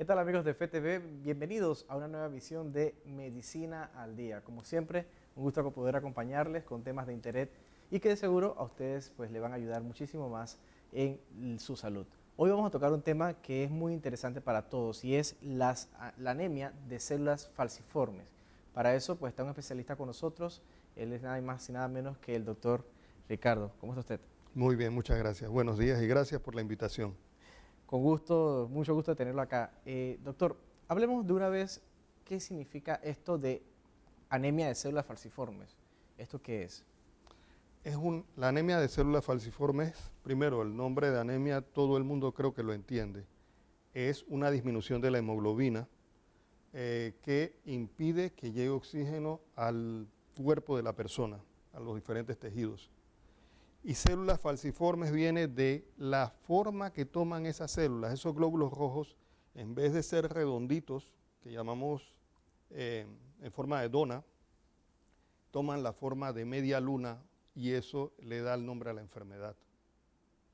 ¿Qué tal amigos de FTV? Bienvenidos a una nueva emisión de Medicina al Día. Como siempre, un gusto poder acompañarles con temas de interés y que de seguro a ustedes pues, le van a ayudar muchísimo más en su salud. Hoy vamos a tocar un tema que es muy interesante para todos y es la anemia de células falciformes. Para eso pues, está un especialista con nosotros, él es nada más y nada menos que el doctor Ricardo. ¿Cómo está usted? Muy bien, muchas gracias. Buenos días y gracias por la invitación. Con gusto, mucho gusto de tenerlo acá. Doctor, hablemos de una vez qué significa esto de anemia de células falciformes. ¿Esto qué es? La anemia de células falciformes, primero, el nombre de anemia todo el mundo creo que lo entiende. Es una disminución de la hemoglobina que impide que llegue oxígeno al cuerpo de la persona, a los diferentes tejidos. Y células falciformes viene de la forma que toman esas células, esos glóbulos rojos, en vez de ser redonditos, que llamamos en forma de dona, toman la forma de media luna y eso le da el nombre a la enfermedad.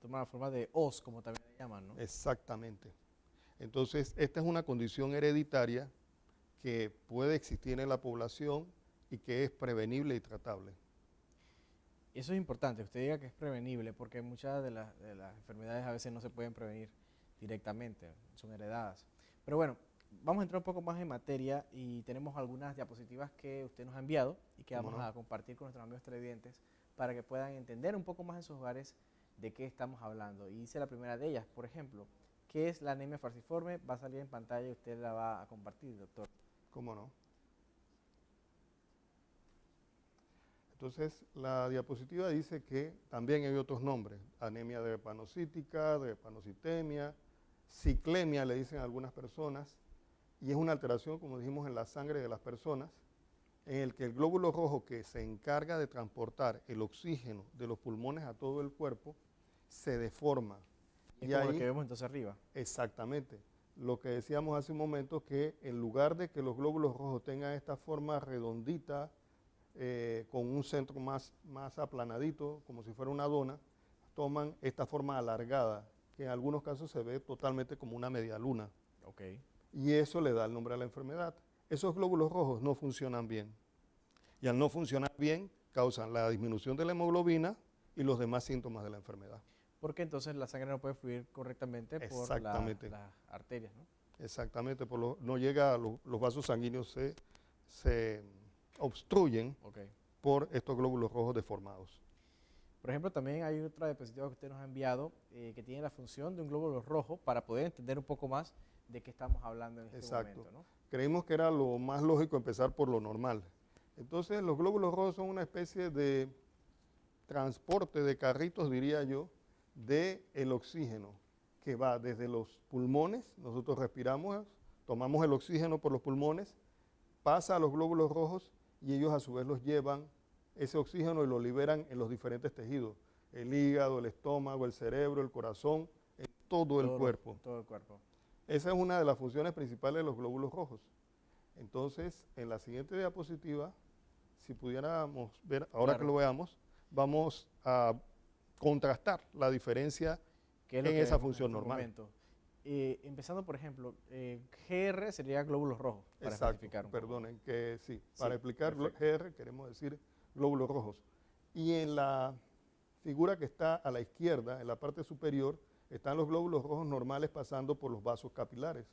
Toma la forma de os, como también le llaman, ¿no? Exactamente. Entonces, esta es una condición hereditaria que puede existir en la población y que es prevenible y tratable. Eso es importante, usted diga que es prevenible, porque muchas de las enfermedades a veces no se pueden prevenir directamente, son heredadas. Pero bueno, vamos a entrar un poco más en materia y tenemos algunas diapositivas que usted nos ha enviado y que ¿Cómo vamos no? a compartir con nuestros amigos televidentes para que puedan entender un poco más en sus hogares de qué estamos hablando. Y hice la primera de ellas, por ejemplo, ¿qué es la anemia falciforme? Va a salir en pantalla y usted la va a compartir, doctor. ¿Cómo no? Entonces, la diapositiva dice que también hay otros nombres, anemia drepanocítica, drepanocitemia, ciclemia le dicen a algunas personas, y es una alteración, como dijimos, en la sangre de las personas, en el que el glóbulo rojo que se encarga de transportar el oxígeno de los pulmones a todo el cuerpo se deforma. Y es Y como lo que ahí, vemos entonces arriba. exactamente, lo que decíamos hace un momento, que en lugar de que los glóbulos rojos tengan esta forma redondita, con un centro más aplanadito, como si fuera una dona, toman esta forma alargada, que en algunos casos se ve totalmente como una media luna. Ok. Y eso le da el nombre a la enfermedad. Esos glóbulos rojos no funcionan bien. Y al no funcionar bien, causan la disminución de la hemoglobina y los demás síntomas de la enfermedad. Porque entonces la sangre no puede fluir correctamente por Exactamente, las arterias, ¿no? exactamente. No llega a los vasos sanguíneos, se obstruyen Ok. por estos glóbulos rojos deformados. Por ejemplo, también hay otra diapositiva que usted nos ha enviado que tiene la función de un glóbulo rojo para poder entender un poco más de qué estamos hablando en este Exacto. momento, ¿no? Creímos que era lo más lógico empezar por lo normal. Entonces, los glóbulos rojos son una especie de transporte de carritos, diría yo, de el oxígeno que va desde los pulmones, nosotros respiramos, tomamos el oxígeno por los pulmones, pasa a los glóbulos rojos y ellos a su vez los llevan ese oxígeno y lo liberan en los diferentes tejidos, el hígado, el estómago, el cerebro, el corazón, en todo el cuerpo. Todo el cuerpo. Esa es una de las funciones principales de los glóbulos rojos. Entonces, en la siguiente diapositiva, si pudiéramos ver, ahora que Claro. lo veamos, vamos a contrastar la diferencia ¿Qué es lo en que esa vemos en función este normal. momento? Empezando, por ejemplo, GR sería glóbulos rojos, para Exacto, especificar un poco, ¿no? perdonen, que sí, para Sí, explicar perfecto. GR queremos decir glóbulos rojos. Y en la figura que está a la izquierda, en la parte superior, están los glóbulos rojos normales pasando por los vasos capilares.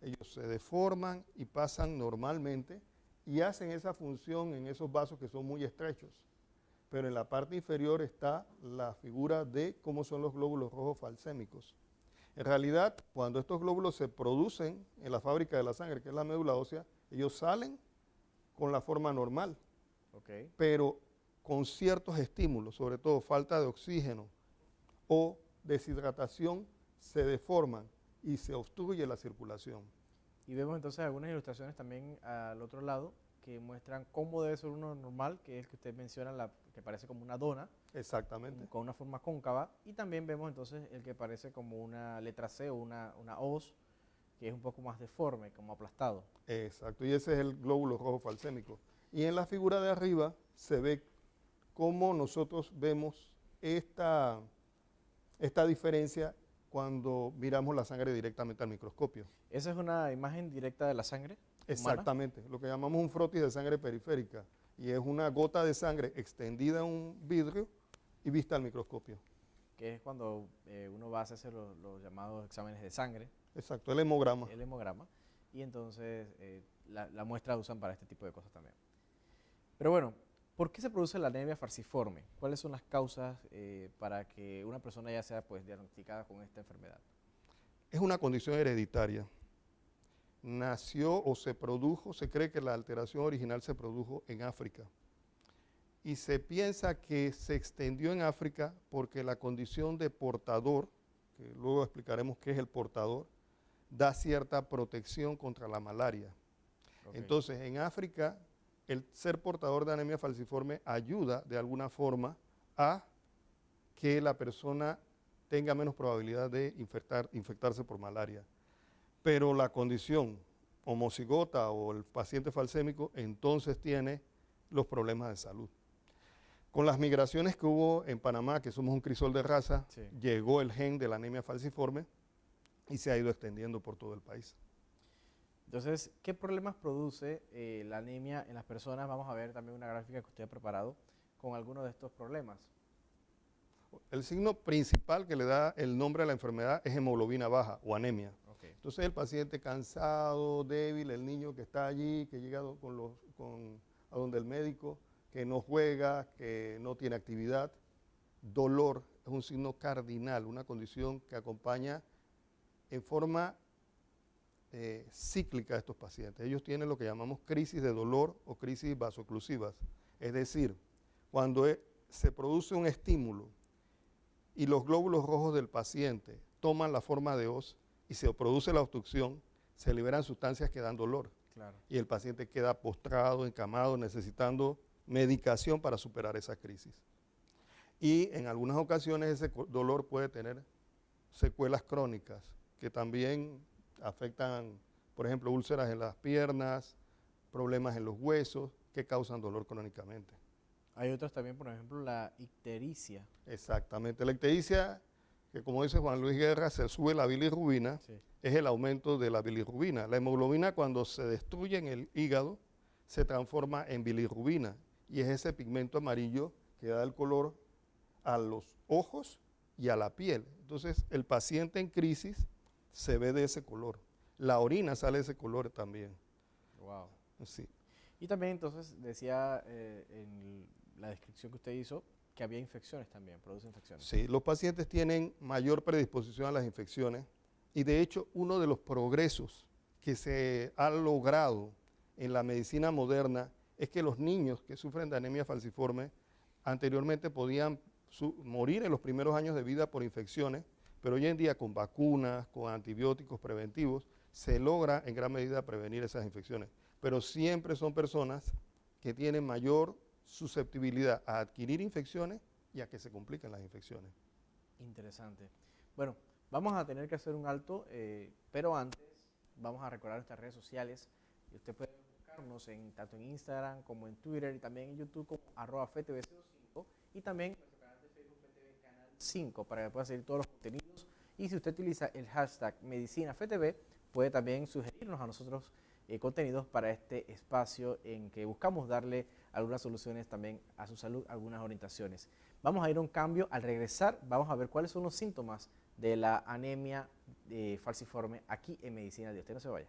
Ellos se deforman y pasan normalmente y hacen esa función en esos vasos que son muy estrechos. Pero en la parte inferior está la figura de cómo son los glóbulos rojos falcémicos. En realidad, cuando estos glóbulos se producen en la fábrica de la sangre, que es la médula ósea, ellos salen con la forma normal, Ok. pero con ciertos estímulos, sobre todo falta de oxígeno o deshidratación, se deforman y se obstruye la circulación. Y vemos entonces algunas ilustraciones también al otro lado que muestran cómo debe ser uno normal, que es el que usted menciona, que parece como una dona, Exactamente. con una forma cóncava, y también vemos entonces el que parece como una letra C o una hoz, que es un poco más deforme, como aplastado. Exacto, y ese es el glóbulo rojo falcémico. Y en la figura de arriba se ve cómo nosotros vemos esta diferencia cuando miramos la sangre directamente al microscopio. ¿Esa es una imagen directa de la sangre humana? Exactamente, lo que llamamos un frotis de sangre periférica, y es una gota de sangre extendida en un vidrio y vista al microscopio. Que es cuando uno va a hacerse los llamados exámenes de sangre, Exacto, el hemograma. el hemograma, y entonces la muestra la usan para este tipo de cosas también. Pero bueno, ¿por qué se produce la anemia falciforme? ¿Cuáles son las causas para que una persona ya sea pues diagnosticada con esta enfermedad? Es una condición hereditaria. Nació o se produjo, se cree que la alteración original se produjo en África. Y se piensa que se extendió en África porque la condición de portador, que luego explicaremos qué es el portador, da cierta protección contra la malaria. Okay. Entonces, en África, el ser portador de anemia falciforme ayuda de alguna forma a que la persona tenga menos probabilidad de infectarse por malaria. Pero la condición homocigota o el paciente falsémico entonces tiene los problemas de salud. Con las migraciones que hubo en Panamá, que somos un crisol de raza, Sí. llegó el gen de la anemia falciforme y se ha ido extendiendo por todo el país. Entonces, ¿qué problemas produce la anemia en las personas? Vamos a ver también una gráfica que usted ha preparado con algunos de estos problemas. El signo principal que le da el nombre a la enfermedad es hemoglobina baja o anemia. Okay. Entonces el paciente cansado, débil, el niño que está allí, que llega a donde el médico, que no juega, que no tiene actividad. Dolor es un signo cardinal, una condición que acompaña en forma cíclica a estos pacientes. Ellos tienen lo que llamamos crisis de dolor o crisis vasoclusivas. Es decir, cuando se produce un estímulo y los glóbulos rojos del paciente toman la forma de hoz y se produce la obstrucción, se liberan sustancias que dan dolor. Claro. Y el paciente queda postrado, encamado, necesitando medicación para superar esa crisis. Y en algunas ocasiones ese dolor puede tener secuelas crónicas que también afectan, por ejemplo, úlceras en las piernas, problemas en los huesos que causan dolor crónicamente. Hay otras también, por ejemplo, la ictericia. Exactamente. La ictericia, que como dice Juan Luis Guerra, se sube la bilirrubina, Sí. es el aumento de la bilirrubina. La hemoglobina, cuando se destruye en el hígado, se transforma en bilirrubina y es ese pigmento amarillo que da el color a los ojos y a la piel. Entonces, el paciente en crisis se ve de ese color. La orina sale de ese color también. Wow. Sí. Y también entonces decía en la descripción que usted hizo que había infecciones también, produce infecciones. Sí, los pacientes tienen mayor predisposición a las infecciones y de hecho uno de los progresos que se ha logrado en la medicina moderna es que los niños que sufren de anemia falciforme anteriormente podían morir en los primeros años de vida por infecciones, pero hoy en día con vacunas, con antibióticos preventivos, se logra en gran medida prevenir esas infecciones. Pero siempre son personas que tienen mayor susceptibilidad a adquirir infecciones y a que se compliquen las infecciones. Interesante. Bueno, vamos a tener que hacer un alto, pero antes vamos a recordar nuestras redes sociales y usted puede buscarnos tanto en Instagram como en Twitter y también en YouTube como @FTV05 y también nuestro canal de Facebook FTV Canal 5 para que pueda seguir todos los contenidos. Y si usted utiliza el hashtag MedicinaFTV, puede también sugerirnos a nosotros contenidos para este espacio en que buscamos darle algunas soluciones también a su salud, algunas orientaciones. Vamos a ir a un cambio. Al regresar vamos a ver cuáles son los síntomas de la anemia falciforme aquí en Medicina al Día. Usted no se vaya.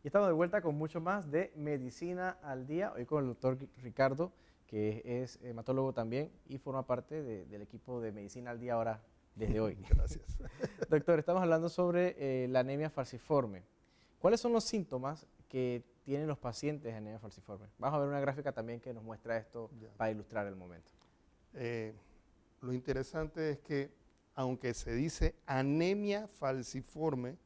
Y estamos de vuelta con mucho más de Medicina al Día, hoy con el doctor Ricardo que es hematólogo también y forma parte del equipo de Medicina al Día ahora desde hoy. Gracias. Doctor, estamos hablando sobre la anemia falciforme. ¿Cuáles son los síntomas que tienen los pacientes de anemia falciforme? Vamos a ver una gráfica también que nos muestra esto Ya. para ilustrar el momento. Lo interesante es que, aunque se dice anemia falciforme,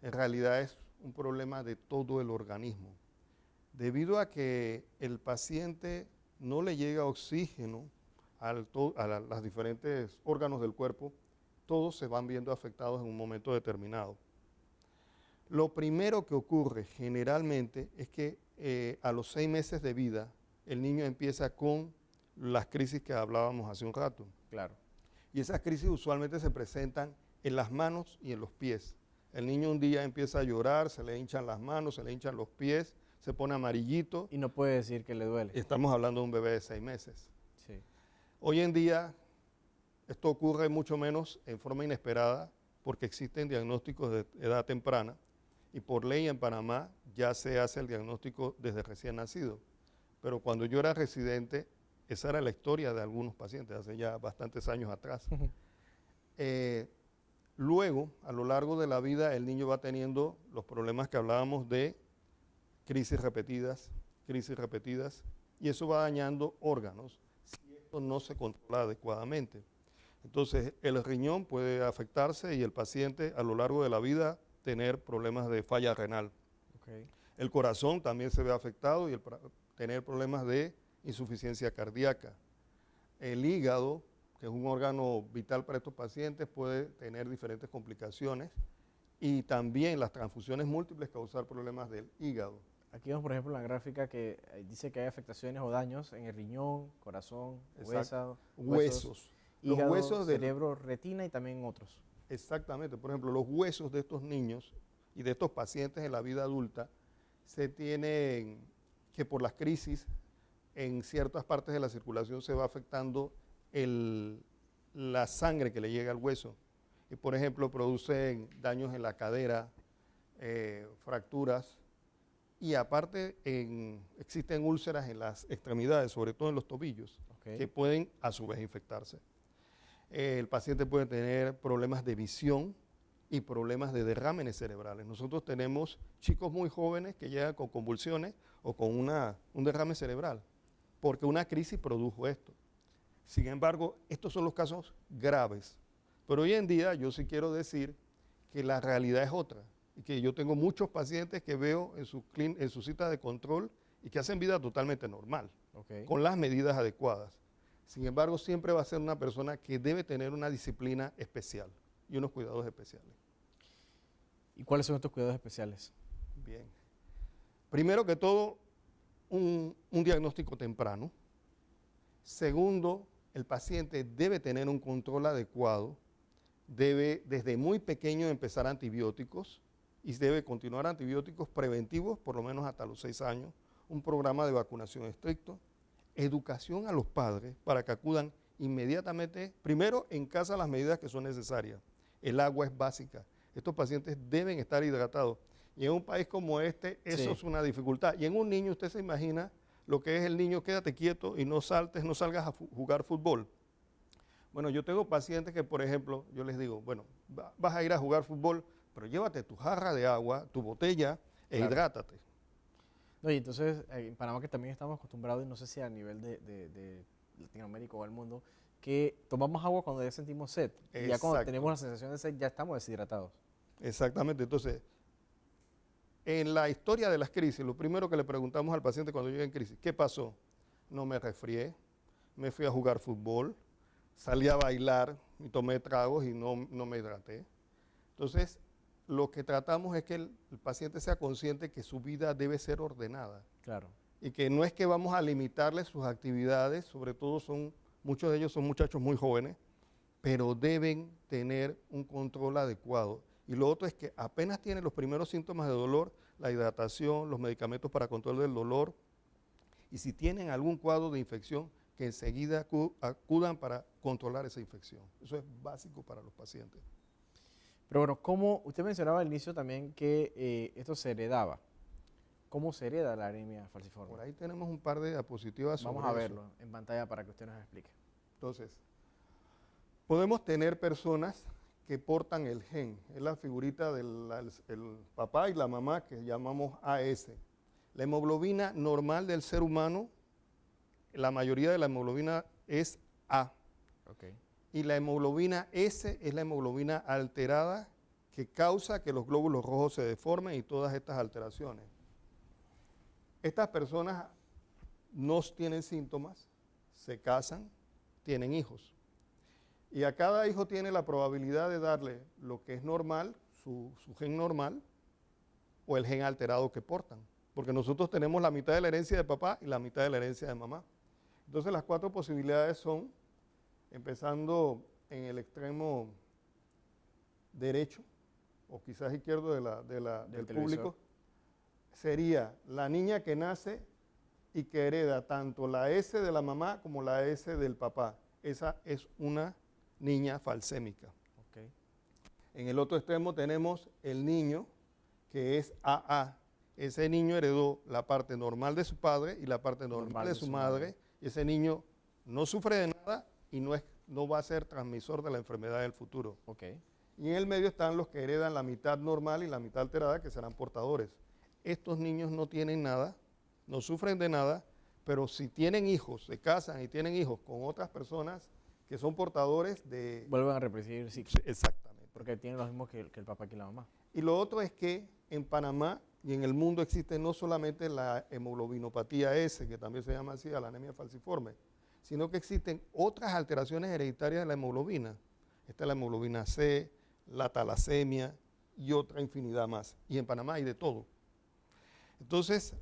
en realidad es un problema de todo el organismo. Debido a que el paciente no le llega oxígeno a los diferentes órganos del cuerpo, todos se van viendo afectados en un momento determinado. Lo primero que ocurre generalmente es que a los 6 meses de vida el niño empieza con las crisis que hablábamos hace un rato. Claro. Y esas crisis usualmente se presentan en las manos y en los pies. El niño un día empieza a llorar, se le hinchan las manos, se le hinchan los pies, se pone amarillito. Y no puede decir que le duele. Estamos hablando de un bebé de 6 meses. Sí. Hoy en día esto ocurre mucho menos en forma inesperada porque existen diagnósticos de edad temprana y por ley en Panamá ya se hace el diagnóstico desde recién nacido. Pero cuando yo era residente, esa era la historia de algunos pacientes hace ya bastantes años atrás. Luego, a lo largo de la vida, el niño va teniendo los problemas que hablábamos de crisis repetidas, y eso va dañando órganos si esto no se controla adecuadamente. Entonces, el riñón puede afectarse y el paciente a lo largo de la vida tener problemas de falla renal. Okay. El corazón también se ve afectado y tener problemas de insuficiencia cardíaca. El hígado, que es un órgano vital para estos pacientes, puede tener diferentes complicaciones y también las transfusiones múltiples causar problemas del hígado. Aquí vemos, por ejemplo, en la gráfica que dice que hay afectaciones o daños en el riñón, corazón, huesos. Hígado, los huesos cerebro, retina y también otros. Exactamente. Por ejemplo, los huesos de estos niños y de estos pacientes en la vida adulta se tienen que por las crisis en ciertas partes de la circulación se va afectando la sangre que le llega al hueso. Y por ejemplo, producen daños en la cadera, fracturas. Y aparte existen úlceras en las extremidades, sobre todo en los tobillos, Okay. que pueden a su vez infectarse. El paciente puede tener problemas de visión y problemas de derrámenes cerebrales. Nosotros tenemos chicos muy jóvenes que llegan con convulsiones o con un derrame cerebral, porque una crisis produjo esto. Sin embargo, estos son los casos graves. Pero hoy en día yo sí quiero decir que la realidad es otra. Y que yo tengo muchos pacientes que veo en su cita de control y que hacen vida totalmente normal, Okay. con las medidas adecuadas. Sin embargo, siempre va a ser una persona que debe tener una disciplina especial y unos cuidados especiales. ¿Y cuáles son estos cuidados especiales? Bien. Primero que todo, un diagnóstico temprano. Segundo, el paciente debe tener un control adecuado, debe desde muy pequeño empezar antibióticos y debe continuar antibióticos preventivos por lo menos hasta los 6 años, un programa de vacunación estricto, educación a los padres para que acudan inmediatamente, primero en casa a las medidas que son necesarias. El agua es básica. Estos pacientes deben estar hidratados. Y en un país como este, eso es una dificultad. Y en un niño, usted se imagina lo que es el niño, quédate quieto y no saltes, no salgas a jugar fútbol. Bueno, yo tengo pacientes que, por ejemplo, yo les digo, bueno, vas a ir a jugar fútbol, pero llévate tu jarra de agua, tu botella e hidrátate. No, y entonces, en Panamá que también estamos acostumbrados, y no sé si a nivel de Latinoamérica o del mundo, que tomamos agua cuando ya sentimos sed. Y ya cuando tenemos la sensación de sed, ya estamos deshidratados. Exactamente. Entonces, en la historia de las crisis, lo primero que le preguntamos al paciente cuando llega en crisis, ¿qué pasó? No me resfrié, me fui a jugar fútbol, salí a bailar y tomé tragos y no me hidraté. Entonces, lo que tratamos es que el paciente sea consciente que su vida debe ser ordenada. Claro. Y que no es que vamos a limitarle sus actividades, sobre todo muchos de ellos son muchachos muy jóvenes, pero deben tener un control adecuado. Y lo otro es que apenas tienen los primeros síntomas de dolor, la hidratación, los medicamentos para control del dolor, y si tienen algún cuadro de infección, que enseguida acudan para controlar esa infección. Eso es básico para los pacientes. Pero bueno, como usted mencionaba al inicio también que esto se heredaba. ¿Cómo se hereda la anemia falciforme? Por ahí tenemos un par de diapositivas sobre Vamos a eso. verlo en pantalla para que usted nos explique. Entonces, podemos tener personas que portan el gen. Es la figurita del el papá y la mamá que llamamos AS. La hemoglobina normal del ser humano, la mayoría de la hemoglobina es A. Okay. Y la hemoglobina S es la hemoglobina alterada que causa que los glóbulos rojos se deformen y todas estas alteraciones. Estas personas no tienen síntomas, se casan, tienen hijos. Y a cada hijo tiene la probabilidad de darle lo que es normal, su gen normal, o el gen alterado que portan. Porque nosotros tenemos la mitad de la herencia de papá y la mitad de la herencia de mamá. Entonces las 4 posibilidades son, empezando en el extremo derecho, o quizás izquierdo del público, sería la niña que nace y que hereda tanto la S de la mamá como la S del papá. Esa es una niña falsémica. Okay. En el otro extremo tenemos el niño que es AA. Ese niño heredó la parte normal de su padre y la parte normal de su madre. Y ese niño no sufre de nada y no va a ser transmisor de la enfermedad del futuro. Okay. Y en el medio están los que heredan la mitad normal y la mitad alterada, que serán portadores. Estos niños no tienen nada, no sufren de nada, pero si tienen hijos, se casan y tienen hijos con otras personas que son portadores de... Vuelven a repetir el ciclo. Sí, exactamente. Porque tienen lo mismo que el papá y la mamá. Y lo otro es que en Panamá y en el mundo existe no solamente la hemoglobinopatía S, que también se llama así, la anemia falciforme, sino que existen otras alteraciones hereditarias de la hemoglobina. Esta es la hemoglobina C, la talasemia y otra infinidad más. Y en Panamá hay de todo. Entonces,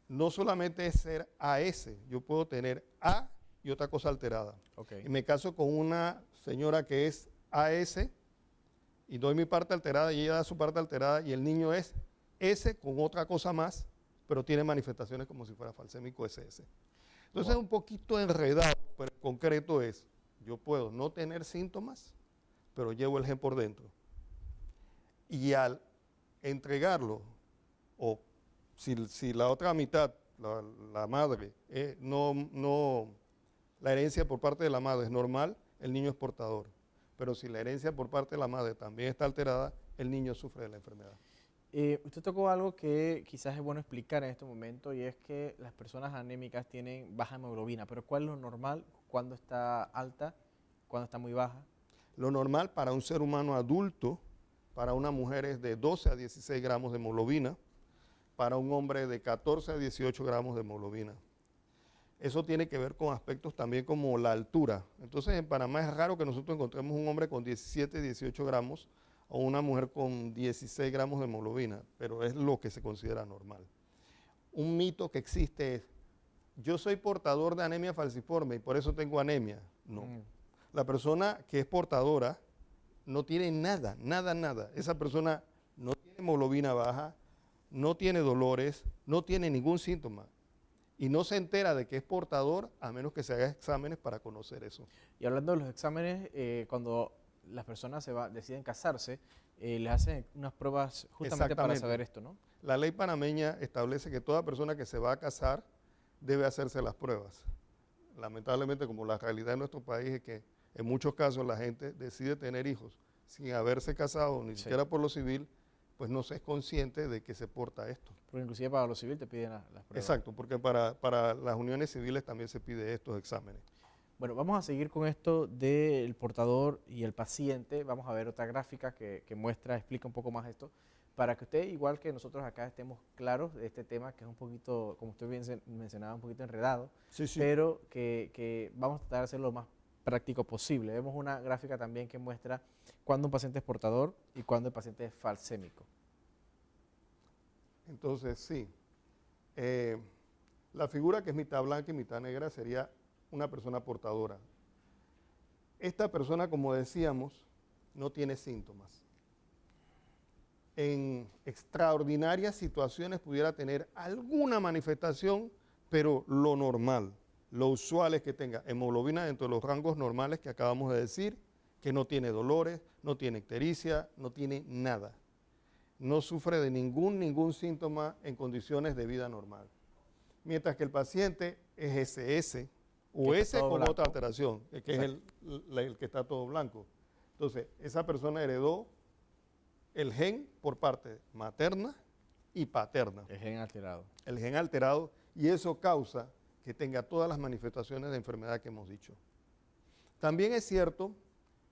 no solamente es ser AS, yo puedo tener A y otra cosa alterada. Okay. Y me caso con una señora que es AS y doy mi parte alterada y ella da su parte alterada y el niño es S con otra cosa más, pero tiene manifestaciones como si fuera falsémico SS. Entonces es un poquito enredado, pero en concreto es, yo puedo no tener síntomas, pero llevo el gen por dentro. Y al entregarlo, o si la otra mitad, la madre, la herencia por parte de la madre es normal, el niño es portador. Pero si la herencia por parte de la madre también está alterada, el niño sufre de la enfermedad. Usted tocó algo que quizás es bueno explicar en este momento y es que las personas anémicas tienen baja hemoglobina, pero ¿cuál es lo normal? ¿Cuándo está alta? ¿Cuándo está muy baja? Lo normal para un ser humano adulto, para una mujer es de 12 a 16 gramos de hemoglobina, para un hombre de 14 a 18 gramos de hemoglobina. Eso tiene que ver con aspectos también como la altura. Entonces en Panamá es raro que nosotros encontremos un hombre con 17, 18 gramos o una mujer con 16 gramos de hemoglobina, pero es lo que se considera normal. Un mito que existe es, yo soy portador de anemia falciforme y por eso tengo anemia. No. La persona que es portadora no tiene nada, nada. Esa persona no tiene hemoglobina baja, no tiene dolores, no tiene ningún síntoma. Y no se entera de que es portador a menos que se haga exámenes para conocer eso. Y hablando de los exámenes, cuando las personas deciden casarse, les hacen unas pruebas justamente para saber esto, ¿no? La ley panameña establece que toda persona que se va a casar debe hacerse las pruebas. Lamentablemente, como la realidad de nuestro país es que en muchos casos la gente decide tener hijos sin haberse casado, ni siquiera por lo civil, pues no se es consciente de que se porta esto. Porque inclusive para lo civil te piden las pruebas. Exacto, porque para las uniones civiles también se pide estos exámenes. Bueno, vamos a seguir con esto del portador y el paciente. Vamos a ver otra gráfica que explica un poco más esto, para que usted, igual que nosotros acá, estemos claros de este tema que es un poquito, como usted bien mencionaba, un poquito enredado, sí. Pero que vamos a tratar de hacerlo lo más práctico posible. Vemos una gráfica también que muestra cuándo un paciente es portador y cuándo el paciente es falsémico. Entonces, sí. La figura que es mitad blanca y mitad negra sería una persona portadora. Esta persona, como decíamos, no tiene síntomas. En extraordinarias situaciones pudiera tener alguna manifestación, pero lo normal, lo usual es que tenga hemoglobina dentro de los rangos normales que acabamos de decir, que no tiene dolores, no tiene ictericia, no tiene nada. no sufre de ningún síntoma en condiciones de vida normal. Mientras que el paciente es SS o S con blanco. otra alteración, que es el que está todo blanco. Entonces, esa persona heredó el gen por parte materna y paterna. El gen alterado. El gen alterado, y eso causa que tenga todas las manifestaciones de enfermedad que hemos dicho. También es cierto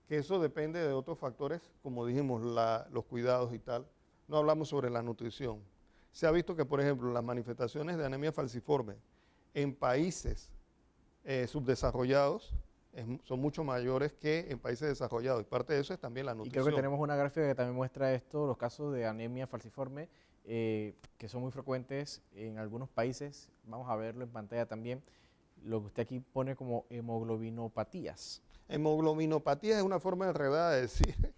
que eso depende de otros factores, como dijimos, los cuidados y tal. No hablamos sobre la nutrición. Se ha visto que, por ejemplo, las manifestaciones de anemia falciforme en países subdesarrollados son mucho mayores que en países desarrollados. Y parte de eso es también la nutrición. Y creo que tenemos una gráfica que también muestra esto, los casos de anemia falciforme, que son muy frecuentes en algunos países. Vamos a verlo en pantalla también. Lo que usted aquí pone como hemoglobinopatías. Hemoglobinopatía es una forma enredada de decir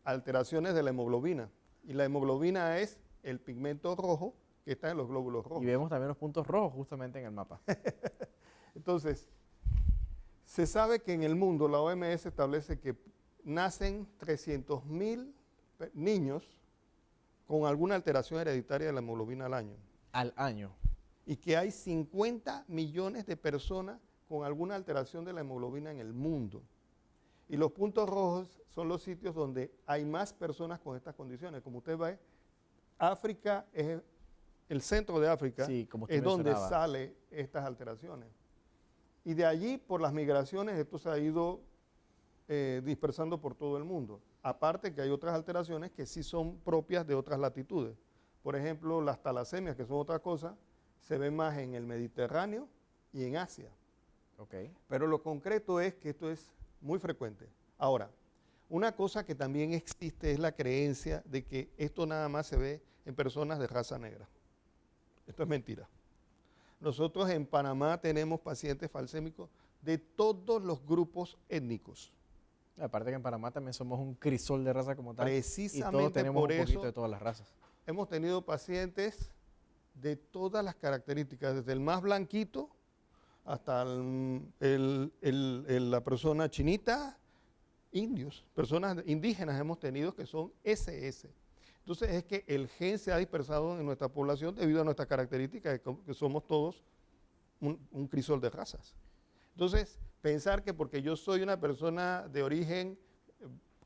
alteraciones de la hemoglobina. Y la hemoglobina es el pigmento rojo que está en los glóbulos rojos. Y vemos también los puntos rojos justamente en el mapa. Entonces, se sabe que en el mundo la OMS establece que nacen 300.000 niños con alguna alteración hereditaria de la hemoglobina al año. Al año. Y que hay 50 millones de personas con alguna alteración de la hemoglobina en el mundo. Y los puntos rojos son los sitios donde hay más personas con estas condiciones. Como usted ve, África es el centro de África, sí, como usted es donde mencionaba. salen estas alteraciones. Y de allí, por las migraciones, esto se ha ido dispersando por todo el mundo. Aparte que hay otras alteraciones que sí son propias de otras latitudes. Por ejemplo, las talasemias, que son otra cosa, se ven más en el Mediterráneo y en Asia. Okay. Pero lo concreto es que esto es muy frecuente. Ahora, una cosa que también existe es la creencia de que esto nada más se ve en personas de raza negra. Esto es mentira. Nosotros en Panamá tenemos pacientes falcémicos de todos los grupos étnicos. Aparte que en Panamá también somos un crisol de raza como tal. Precisamente y todos tenemos por un poquito eso de todas las razas. Hemos tenido pacientes de todas las características, desde el más blanquito hasta la persona chinita, indios, personas indígenas hemos tenido que son SS. Entonces es que el gen se ha dispersado en nuestra población debido a nuestras características, que somos todos un crisol de razas. Entonces, pensar que porque yo soy una persona de origen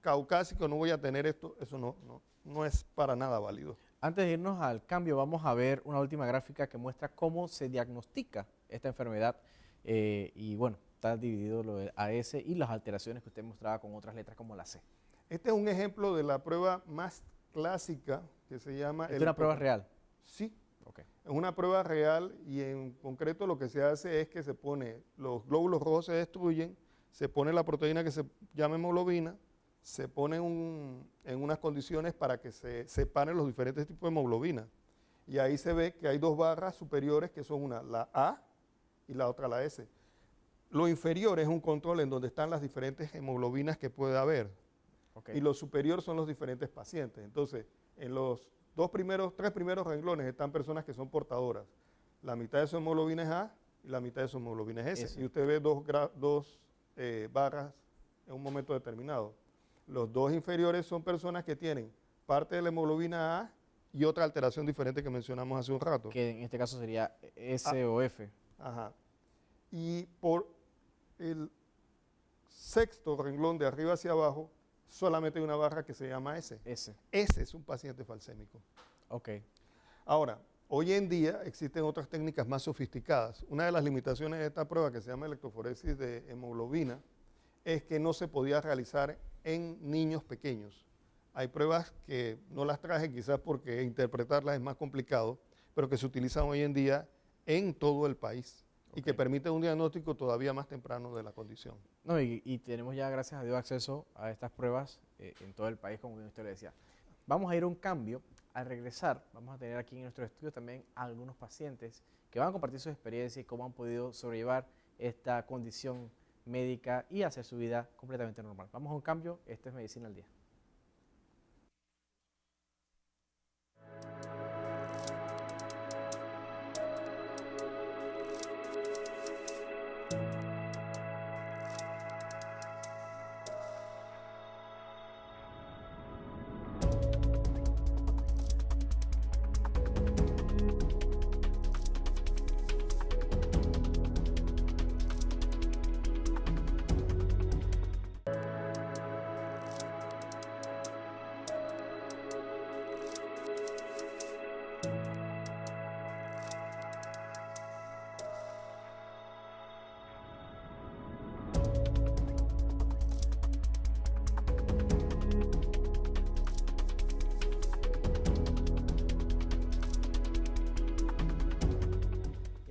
caucásico no voy a tener esto, eso no es para nada válido. Antes de irnos al cambio, vamos a ver una última gráfica que muestra cómo se diagnostica esta enfermedad. Y bueno, está dividido lo de AS y las alteraciones que usted mostraba con otras letras como la C. Este es un ejemplo de la prueba más clásica que se llama... ¿Es una prueba real? Sí. Okay. Es una prueba real y en concreto lo que se hace es que se pone, los glóbulos rojos se destruyen, se pone la proteína que se llama hemoglobina, se pone en unas condiciones para que se separen los diferentes tipos de hemoglobina. Y ahí se ve que hay dos barras superiores que son una, la A y la otra la S. Lo inferior es un control en donde están las diferentes hemoglobinas que puede haber. Okay. Y lo superior son los diferentes pacientes. Entonces, en los tres primeros renglones están personas que son portadoras. La mitad de su hemoglobina es A y la mitad de su hemoglobina es S. Y usted ve dos barras en un momento determinado. Los dos inferiores son personas que tienen parte de la hemoglobina A y otra alteración diferente que mencionamos hace un rato. Que en este caso sería S o F. Ajá. Y por el sexto renglón de arriba hacia abajo, solamente hay una barra que se llama S. Ese es un paciente falcémico. Ok. Ahora, hoy en día existen otras técnicas más sofisticadas. Una de las limitaciones de esta prueba, que se llama electroforesis de hemoglobina, es que no se podía realizar en niños pequeños. Hay pruebas que no las traje quizás porque interpretarlas es más complicado, pero que se utilizan hoy en día en todo el país. Okay. Y que permite un diagnóstico todavía más temprano de la condición. No, y tenemos ya, gracias a Dios, acceso a estas pruebas en todo el país, como usted le decía. Vamos a ir a un cambio. Al regresar, vamos a tener aquí en nuestro estudio también a algunos pacientes que van a compartir sus experiencias y cómo han podido sobrellevar esta condición médica y hacer su vida completamente normal. Vamos a un cambio. Esto es Medicina al Día.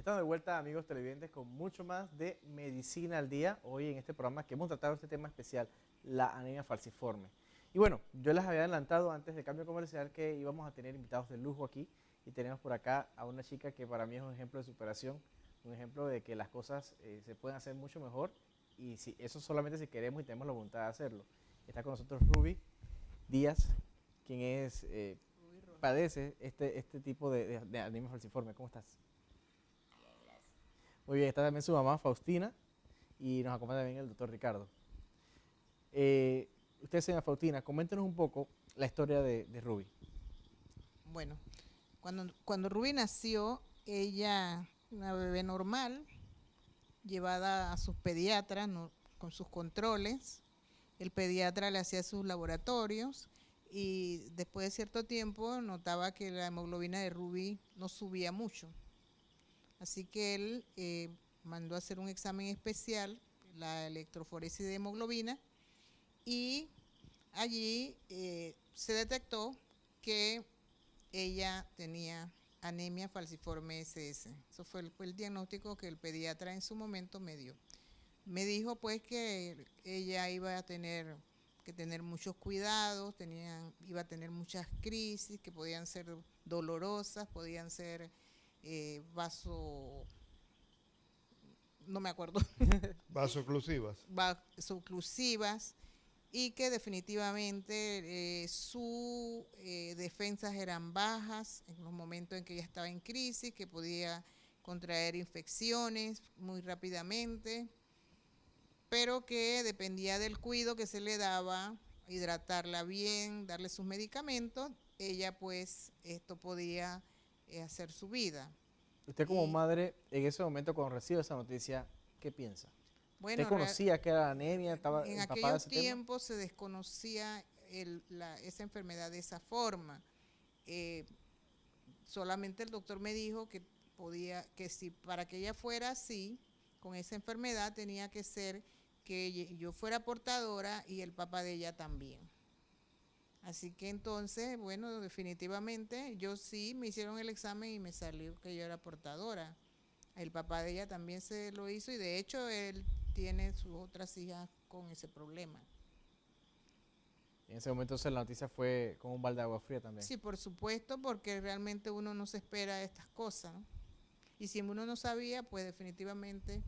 Estamos de vuelta, amigos televidentes, con mucho más de Medicina al Día. Hoy en este programa que hemos tratado este tema especial, la anemia falciforme. Y bueno, yo les había adelantado antes del cambio comercial que íbamos a tener invitados de lujo aquí. Y tenemos por acá a una chica que para mí es un ejemplo de superación, un ejemplo de que las cosas se pueden hacer mucho mejor. Y si, eso solamente si queremos y tenemos la voluntad de hacerlo. Está con nosotros Ruby Díaz, quien es, padece este tipo de anemia falciforme. ¿Cómo estás? Muy bien, está también su mamá Faustina y nos acompaña también el doctor Ricardo. Usted, señora Faustina, coméntenos un poco la historia de Ruby. Bueno, cuando Ruby nació, ella, una bebé normal, llevada a sus pediatras con sus controles, el pediatra le hacía sus laboratorios y después de cierto tiempo notaba que la hemoglobina de Ruby no subía mucho. Así que él mandó a hacer un examen especial, la electroforesis de hemoglobina, y allí se detectó que ella tenía anemia falciforme SS. Eso fue el diagnóstico que el pediatra en su momento me dio. Me dijo pues que ella iba a tener que tener muchos cuidados, iba a tener muchas crisis que podían ser dolorosas, podían ser vaso, no me acuerdo, Vasoclusivas. vasoclusivas, y que definitivamente sus defensas eran bajas en los momentos en que ella estaba en crisis, que podía contraer infecciones muy rápidamente, pero que dependía del cuidado que se le daba, hidratarla bien, darle sus medicamentos, ella pues esto podía hacer su vida. Usted como Y madre, en ese momento cuando recibe esa noticia, ¿qué piensa? ¿Usted bueno, conocía que era anemia, estaba en empapada de aquellos ese tema? tiempos se desconocía esa enfermedad de esa forma. Eh, Solamente el doctor me dijo que que si para que ella fuera así, con esa enfermedad, tenía que ser que yo fuera portadora y el papá de ella también. Así que entonces, bueno, definitivamente yo sí me hicieron el examen y me salió que yo era portadora. El papá de ella también se lo hizo y de hecho él tiene sus otras hijas con ese problema. En ese momento entonces, la noticia fue como un balde de agua fría también. Sí, por supuesto, porque realmente uno no se espera estas cosas, ¿no? Y si uno no sabía, pues definitivamente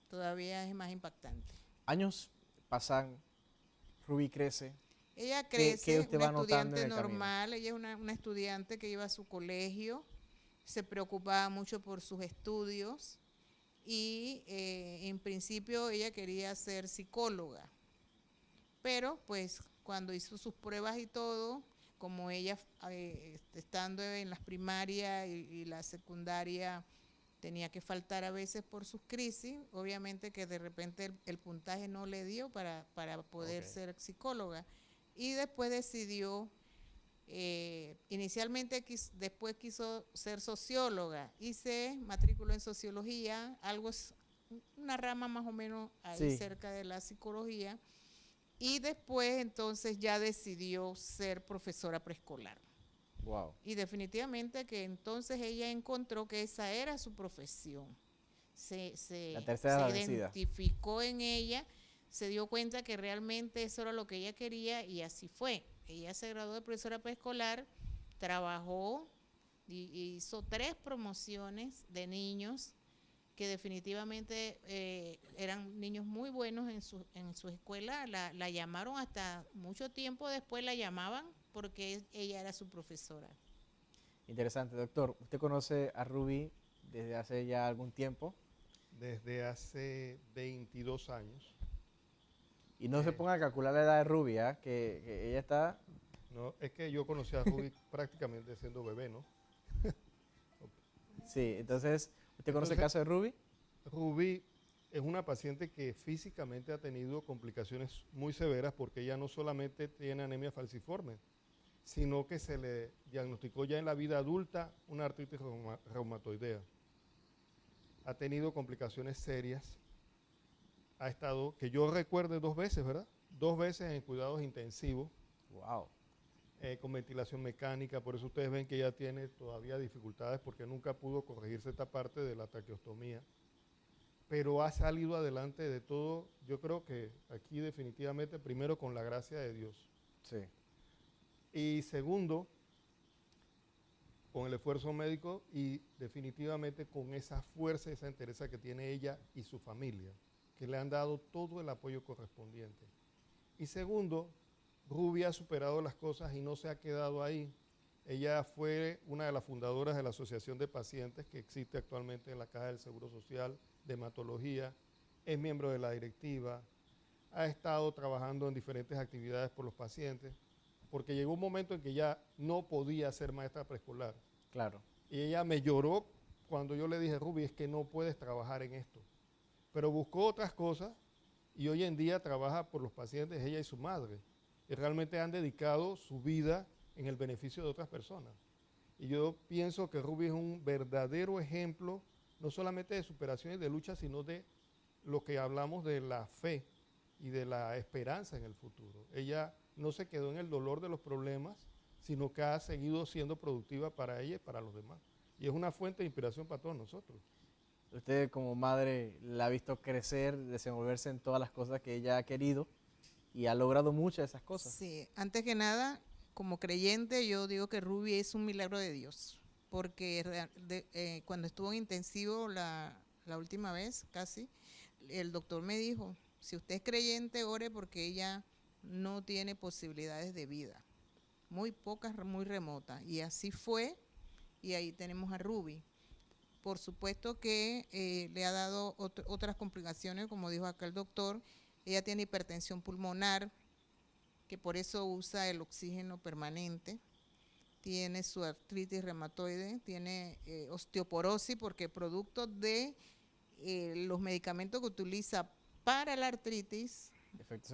todavía es más impactante. Años pasan, Ruby crece. Ella ¿Qué crece, usted una va notando en estudiante el camino? normal, ella es una estudiante que iba a su colegio, se preocupaba mucho por sus estudios y en principio ella quería ser psicóloga, pero pues cuando hizo sus pruebas y todo, como ella estando en las primarias y la secundaria tenía que faltar a veces por sus crisis, obviamente que de repente el puntaje no le dio para poder ser psicóloga y después decidió, inicialmente después quiso ser socióloga y se matriculó en sociología, una rama más o menos ahí Sí, cerca de la psicología, y después entonces ya decidió ser profesora preescolar. wow. Y definitivamente que entonces ella encontró que esa era su profesión. La tercera es Se la vencida. identificó en ella, se dio cuenta que realmente eso era lo que ella quería y así fue. Ella se graduó de profesora preescolar, trabajó y hizo 3 promociones de niños que definitivamente eran niños muy buenos en su escuela. La llamaron hasta mucho tiempo después, la llamaban porque ella era su profesora. Interesante, doctor. ¿Usted conoce a Ruby desde hace ya algún tiempo? Desde hace 22 años. Y no se Eh, ponga a calcular la edad de Ruby, ¿ah? Que ella está... no, es que yo conocí a Ruby prácticamente siendo bebé, ¿no? Sí, entonces, ¿usted conoce el Entonces, caso de Ruby? Ruby es una paciente que físicamente ha tenido complicaciones muy severas porque ella no solamente tiene anemia falciforme, sino que se le diagnosticó ya en la vida adulta una artritis reumatoidea. Ha tenido complicaciones serias. Ha estado, que yo recuerde 2 veces, ¿verdad? 2 veces en cuidados intensivos. Wow. con ventilación mecánica. Por eso ustedes ven que ella tiene todavía dificultades porque nunca pudo corregirse esta parte de la traqueostomía. Pero ha salido adelante de todo, yo creo que aquí definitivamente, primero con la gracia de Dios. Sí. Y segundo, con el esfuerzo médico y definitivamente con esa fuerza, esa entereza que tiene ella y su familia, que le han dado todo el apoyo correspondiente. Y segundo, Ruby ha superado las cosas y no se ha quedado ahí. Ella fue una de las fundadoras de la Asociación de Pacientes que existe actualmente en la Caja del Seguro Social de Hematología, es miembro de la directiva, ha estado trabajando en diferentes actividades por los pacientes, porque llegó un momento en que ya no podía ser maestra preescolar. Claro. Y ella me lloró cuando yo le dije, Ruby, es que no puedes trabajar en esto. Pero buscó otras cosas y hoy en día trabaja por los pacientes, ella y su madre. Y realmente han dedicado su vida en el beneficio de otras personas. Y yo pienso que Ruby es un verdadero ejemplo, no solamente de superación y de lucha, sino de lo que hablamos de la fe y de la esperanza en el futuro. Ella no se quedó en el dolor de los problemas, sino que ha seguido siendo productiva para ella y para los demás. Y es una fuente de inspiración para todos nosotros. Usted como madre la ha visto crecer, desenvolverse en todas las cosas que ella ha querido y ha logrado muchas de esas cosas. Sí, antes que nada, como creyente, yo digo que Ruby es un milagro de Dios, porque cuando estuvo en intensivo la última vez, casi, el doctor me dijo, si usted es creyente, ore porque ella no tiene posibilidades de vida, muy pocas, muy remotas, y así fue, y ahí tenemos a Ruby. Por supuesto que le ha dado otras complicaciones, como dijo acá el doctor. Ella tiene hipertensión pulmonar, que por eso usa el oxígeno permanente. Tiene su artritis reumatoide, tiene osteoporosis, porque producto de los medicamentos que utiliza para la artritis,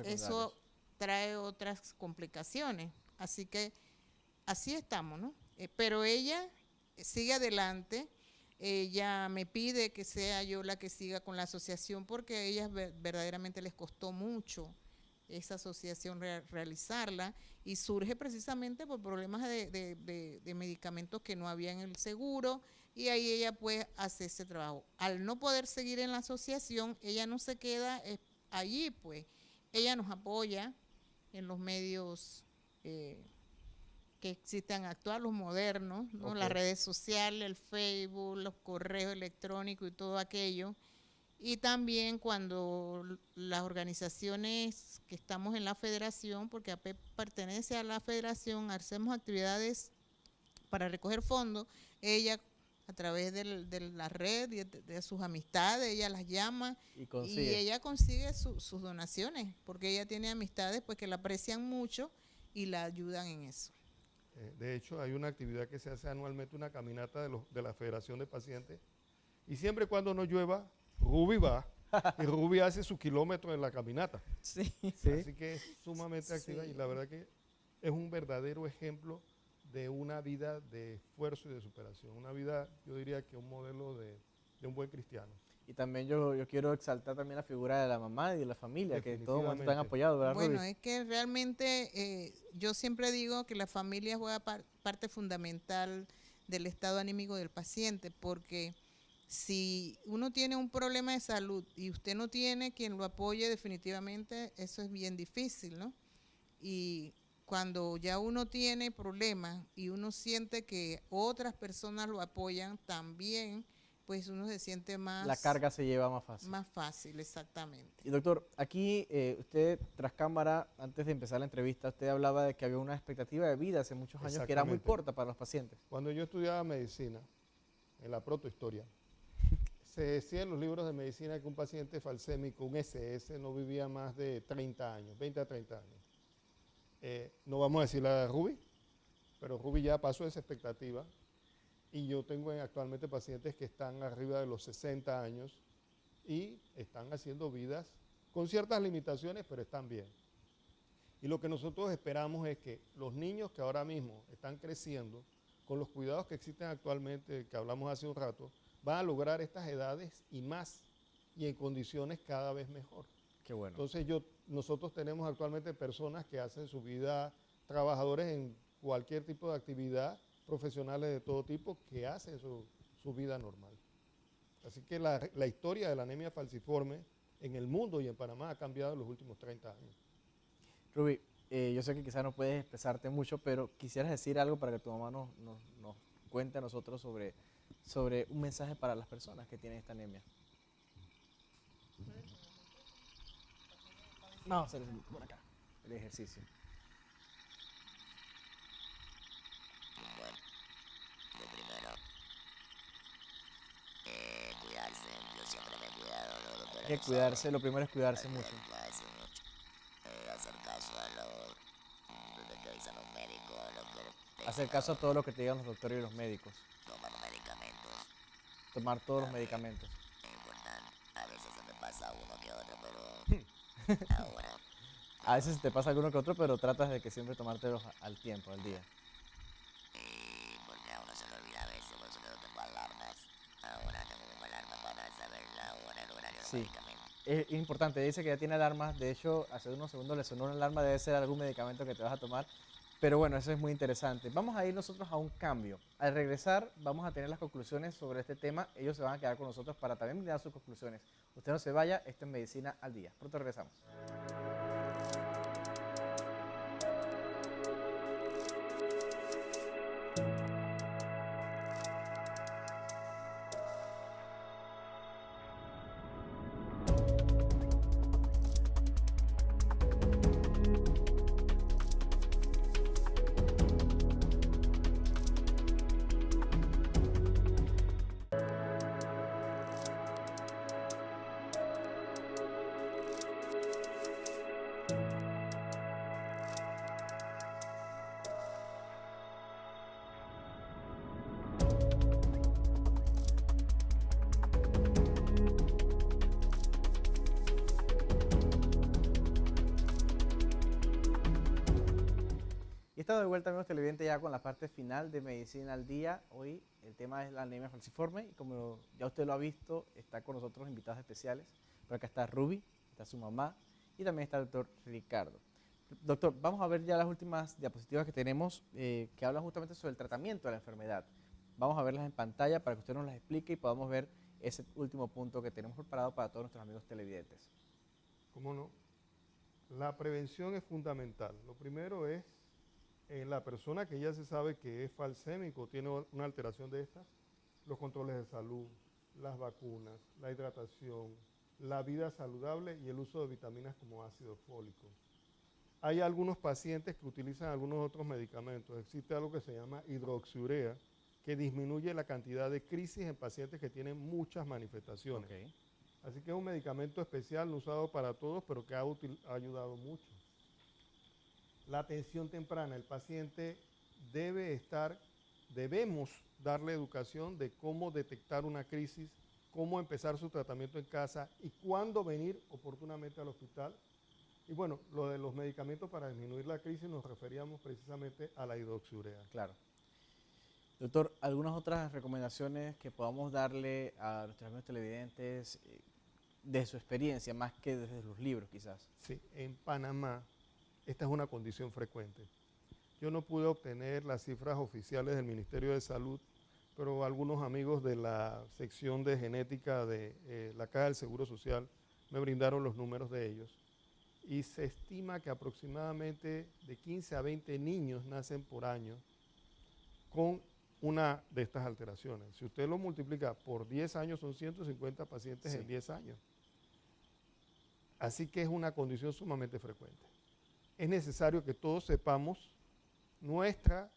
eso trae otras complicaciones. Así que así estamos, ¿no? Pero ella sigue adelante. Ella me pide que sea yo la que siga con la asociación porque a ellas verdaderamente les costó mucho esa asociación realizarla y surge precisamente por problemas de medicamentos que no había en el seguro y ahí ella pues hace ese trabajo. Al no poder seguir en la asociación, ella no se queda allí, pues ella nos apoya en los medios que existen actuales, los modernos, ¿no? Las redes sociales, el Facebook, los correos electrónicos y todo aquello. Y también cuando las organizaciones que estamos en la federación, porque APEP pertenece a la federación, hacemos actividades para recoger fondos, ella a través de la red y de sus amistades, ella las llama y ella consigue sus donaciones, porque ella tiene amistades pues que la aprecian mucho y la ayudan en eso. De hecho, hay una actividad que se hace anualmente, una caminata de la Federación de Pacientes, y siempre cuando no llueva, Ruby va, y Ruby hace su kilómetro en la caminata. Sí. Así que es sumamente activa y la verdad que es un verdadero ejemplo de una vida de esfuerzo y de superación, una vida, yo diría que un modelo de un buen cristiano. Y también yo quiero exaltar también la figura de la mamá y de la familia, que en todo momento están apoyados, ¿verdad, Bueno, Ruby? es que realmente yo siempre digo que la familia juega parte fundamental del estado anímico del paciente, porque si uno tiene un problema de salud y usted no tiene quien lo apoye, definitivamente eso es bien difícil, ¿no? Y cuando ya uno tiene problemas y uno siente que otras personas lo apoyan también, pues uno se siente más... La carga se lleva más fácil. Más fácil, exactamente. Y doctor, aquí usted tras cámara, antes de empezar la entrevista, usted hablaba de que había una expectativa de vida hace muchos años que era muy corta para los pacientes. Cuando yo estudiaba medicina, en la protohistoria, se decía en los libros de medicina que un paciente falsémico, un SS, no vivía más de 30 años, 20 a 30 años. No vamos a decir la de Ruby, pero Ruby ya pasó esa expectativa. Y yo tengo actualmente pacientes que están arriba de los 60 años y están haciendo vidas con ciertas limitaciones, pero están bien. Y lo que nosotros esperamos es que los niños que ahora mismo están creciendo, con los cuidados que existen actualmente, que hablamos hace un rato, van a lograr estas edades y más, y en condiciones cada vez mejor. Qué bueno. Entonces nosotros tenemos actualmente personas que hacen su vida, trabajadores en cualquier tipo de actividad, profesionales de todo tipo que hacen su vida normal. Así que la historia de la anemia falciforme en el mundo y en Panamá ha cambiado en los últimos 30 años. Ruby, yo sé que quizás no puedes expresarte mucho, pero quisieras decir algo para que tu mamá nos cuente a nosotros sobre un mensaje para las personas que tienen esta anemia. Vamos a hacer por acá el ejercicio. Bueno, lo primero, cuidarse. Yo siempre me he cuidado, los doctores Hay que lo cuidarse, saben. lo primero es cuidarse Hay mucho. que cuidarse mucho. Hacer caso a lo que dicen los médicos, a lo que te Hacer dicen caso a los, todo lo que te digan los doctores y los médicos. tomar medicamentos. Tomar todos los También medicamentos. es importante. A veces se me pasa uno que otro, pero ahora, A veces te pasa alguno que otro, pero tratas de que siempre tomártelos al tiempo, al día. porque a uno se le olvida a veces, por eso que no tengo alarmas. Ahora tengo una alarma para saber la hora, el horario del Sí. medicamento. Es importante, dice que ya tiene alarmas. De hecho, hace unos segundos le sonó una alarma, debe ser algún medicamento que te vas a tomar. Pero bueno, eso es muy interesante. Vamos a ir nosotros a un cambio. Al regresar, vamos a tener las conclusiones sobre este tema. Ellos se van a quedar con nosotros para también dar sus conclusiones. Usted no se vaya, esto es Medicina al Día. Pronto regresamos. Y estamos de vuelta, amigos televidentes, ya con la parte final de Medicina al Día. Hoy el tema es la anemia falciforme y como ya usted lo ha visto, está con nosotros invitados especiales. Por acá está Ruby, está su mamá y también está el doctor Ricardo. Doctor, vamos a ver ya las últimas diapositivas que tenemos que hablan justamente sobre el tratamiento de la enfermedad. Vamos a verlas en pantalla para que usted nos las explique y podamos ver ese último punto que tenemos preparado para todos nuestros amigos televidentes. ¿Cómo no? La prevención es fundamental. Lo primero es en la persona que ya se sabe que es falsémico, tiene una alteración de estas, los controles de salud, las vacunas, la hidratación, la vida saludable y el uso de vitaminas como ácido fólico. Hay algunos pacientes que utilizan algunos otros medicamentos. Existe algo que se llama hidroxiurea, que disminuye la cantidad de crisis en pacientes que tienen muchas manifestaciones. Okay. Así que es un medicamento especial, no usado para todos, pero que ha ayudado mucho. La atención temprana, el paciente debemos darle educación de cómo detectar una crisis, cómo empezar su tratamiento en casa y cuándo venir oportunamente al hospital. Y bueno, lo de los medicamentos para disminuir la crisis nos referíamos precisamente a la hidroxiurea. Claro. Doctor, ¿algunas otras recomendaciones que podamos darle a nuestros amigos televidentes de su experiencia, más que desde los libros quizás? Sí, en Panamá esta es una condición frecuente. Yo no pude obtener las cifras oficiales del Ministerio de Salud, pero algunos amigos de la sección de genética de la Caja del Seguro Social me brindaron los números de ellos. Y se estima que aproximadamente de 15 a 20 niños nacen por año con una de estas alteraciones. Si usted lo multiplica por 10 años, son 150 pacientes Sí. en 10 años. Así que es una condición sumamente frecuente. Es necesario que todos sepamos nuestro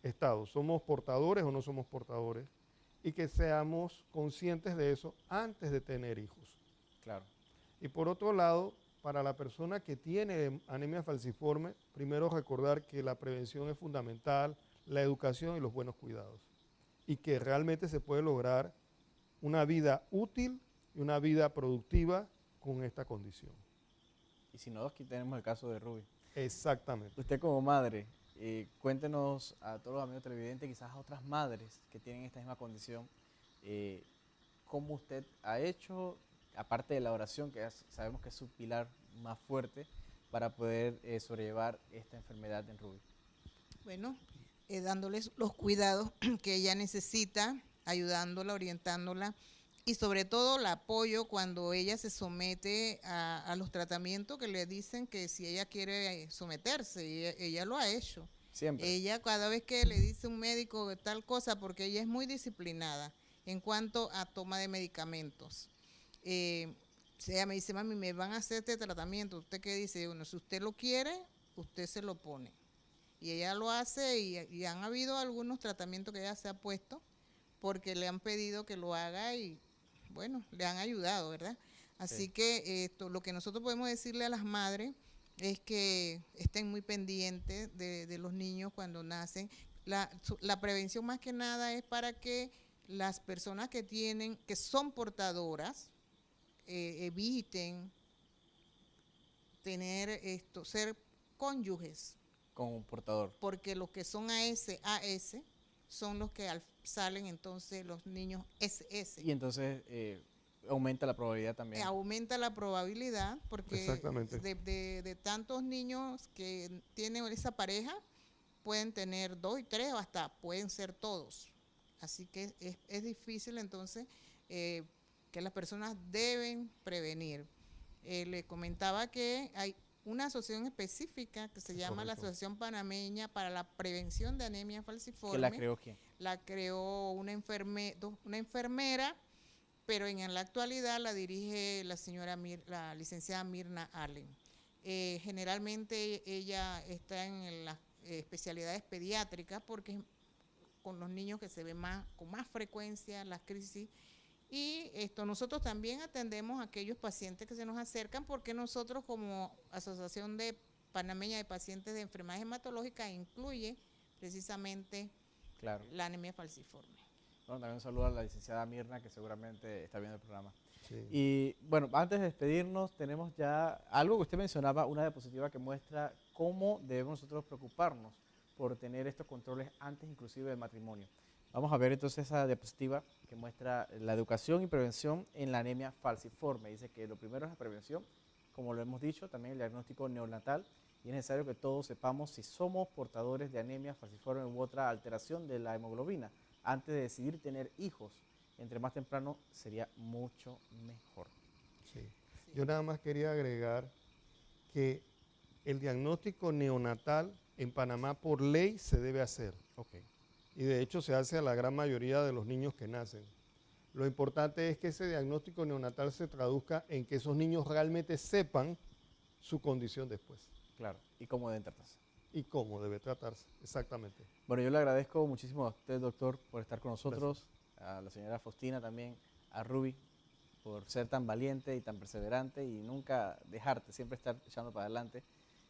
estado, somos portadores o no somos portadores, y que seamos conscientes de eso antes de tener hijos. Claro. Y por otro lado, para la persona que tiene anemia falciforme, primero recordar que la prevención es fundamental, la educación y los buenos cuidados, y que realmente se puede lograr una vida útil y una vida productiva con esta condición. Y si no, aquí tenemos el caso de Ruby. Exactamente. Usted como madre, cuéntenos a todos los amigos televidentes, quizás a otras madres que tienen esta misma condición, cómo usted ha hecho, aparte de la oración, que sabemos que es su pilar más fuerte, para poder sobrellevar esta enfermedad en Ruby. Bueno, dándoles los cuidados que ella necesita, ayudándola, orientándola y sobre todo el apoyo cuando ella se somete a los tratamientos que le dicen que si ella quiere someterse, y ella lo ha hecho. Siempre. Ella cada vez que le dice un médico tal cosa, porque ella es muy disciplinada en cuanto a toma de medicamentos. Ella me dice, mami, me van a hacer este tratamiento. ¿Usted qué dice? Bueno, si usted lo quiere, usted se lo pone. Y ella lo hace y han habido algunos tratamientos que ella se ha puesto porque le han pedido que lo haga y bueno, le han ayudado, ¿verdad? Así Sí. que lo que nosotros podemos decirle a las madres es que estén muy pendientes de los niños cuando nacen. La prevención más que nada es para que las personas que son portadoras, eviten ser cónyuges, Con un portador. porque los que son AS son los que salen entonces los niños SS. Y entonces aumenta la probabilidad también. Aumenta la probabilidad porque Exactamente. de tantos niños que tienen esa pareja, pueden tener 2 y 3 o hasta pueden ser todos. Así que es difícil entonces que las personas deben prevenir. Le comentaba que hay una asociación específica que se llama la Asociación Panameña para la Prevención de Anemia Falciforme. ¿Que la creó quién? La creó una enfermera, pero en la actualidad la dirige la licenciada Mirna Allen. Generalmente ella está en las especialidades pediátricas porque es con los niños que se ve con más frecuencia las crisis. Y nosotros también atendemos a aquellos pacientes que se nos acercan porque nosotros como Asociación Panameña de Pacientes de Enfermedades Hematológicas incluye precisamente Claro. la anemia falciforme. Bueno, también un saludo a la licenciada Mirna, que seguramente está viendo el programa. Sí. Y bueno, antes de despedirnos, tenemos ya algo que usted mencionaba, una diapositiva que muestra cómo debemos nosotros preocuparnos por tener estos controles antes inclusive del matrimonio. Vamos a ver entonces esa diapositiva que muestra la educación y prevención en la anemia falciforme. Dice que lo primero es la prevención, como lo hemos dicho, también el diagnóstico neonatal, y es necesario que todos sepamos si somos portadores de anemia falciforme u otra alteración de la hemoglobina antes de decidir tener hijos. Entre más temprano sería mucho mejor. Sí. Yo nada más quería agregar que el diagnóstico neonatal en Panamá por ley se debe hacer. Okay. Y de hecho se hace a la gran mayoría de los niños que nacen. Lo importante es que ese diagnóstico neonatal se traduzca en que esos niños realmente sepan su condición después. Claro, y cómo deben tratarse. Y cómo debe tratarse, exactamente. Bueno, yo le agradezco muchísimo a usted, doctor, por estar con nosotros, gracias. A la señora Faustina también, a Ruby, por ser tan valiente y tan perseverante y nunca dejarte, siempre estar echando para adelante,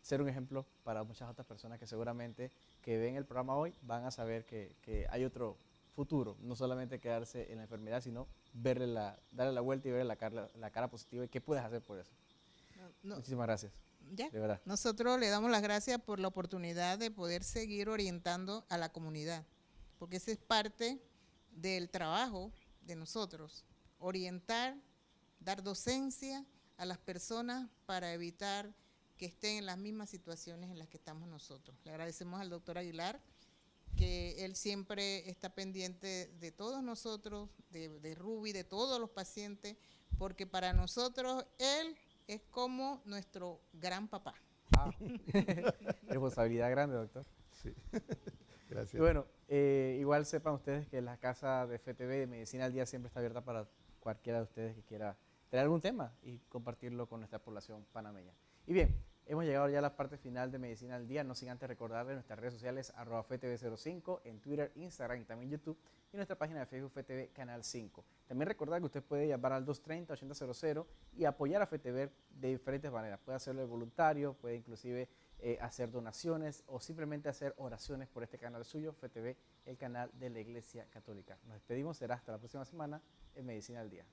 ser un ejemplo para muchas otras personas que seguramente que ven el programa hoy van a saber que hay otro futuro, no solamente quedarse en la enfermedad, sino darle la vuelta y ver la cara positiva y qué puedes hacer por eso. Muchísimas gracias. ¿Ya? De verdad. Nosotros le damos las gracias por la oportunidad de poder seguir orientando a la comunidad, porque esa es parte del trabajo de nosotros, orientar, dar docencia a las personas para evitar que estén en las mismas situaciones en las que estamos nosotros. Le agradecemos al doctor Aguilar, que él siempre está pendiente de todos nosotros, de Ruby, de todos los pacientes, porque para nosotros él es como nuestro gran papá. Ah, responsabilidad grande, doctor. Sí, gracias. Y bueno, igual sepan ustedes que la casa de FTV de Medicina al Día siempre está abierta para cualquiera de ustedes que quiera traer algún tema y compartirlo con nuestra población panameña. Y bien, hemos llegado ya a la parte final de Medicina al Día, no sin antes recordarles nuestras redes sociales @FTV05 en Twitter, Instagram y también YouTube y nuestra página de Facebook FTV Canal 5. También recordar que usted puede llamar al 230-8000 y apoyar a FTV de diferentes maneras. Puede hacerlo de voluntario, puede inclusive hacer donaciones o simplemente hacer oraciones por este canal suyo, FTV, el canal de la Iglesia Católica. Nos despedimos, será hasta la próxima semana en Medicina al Día.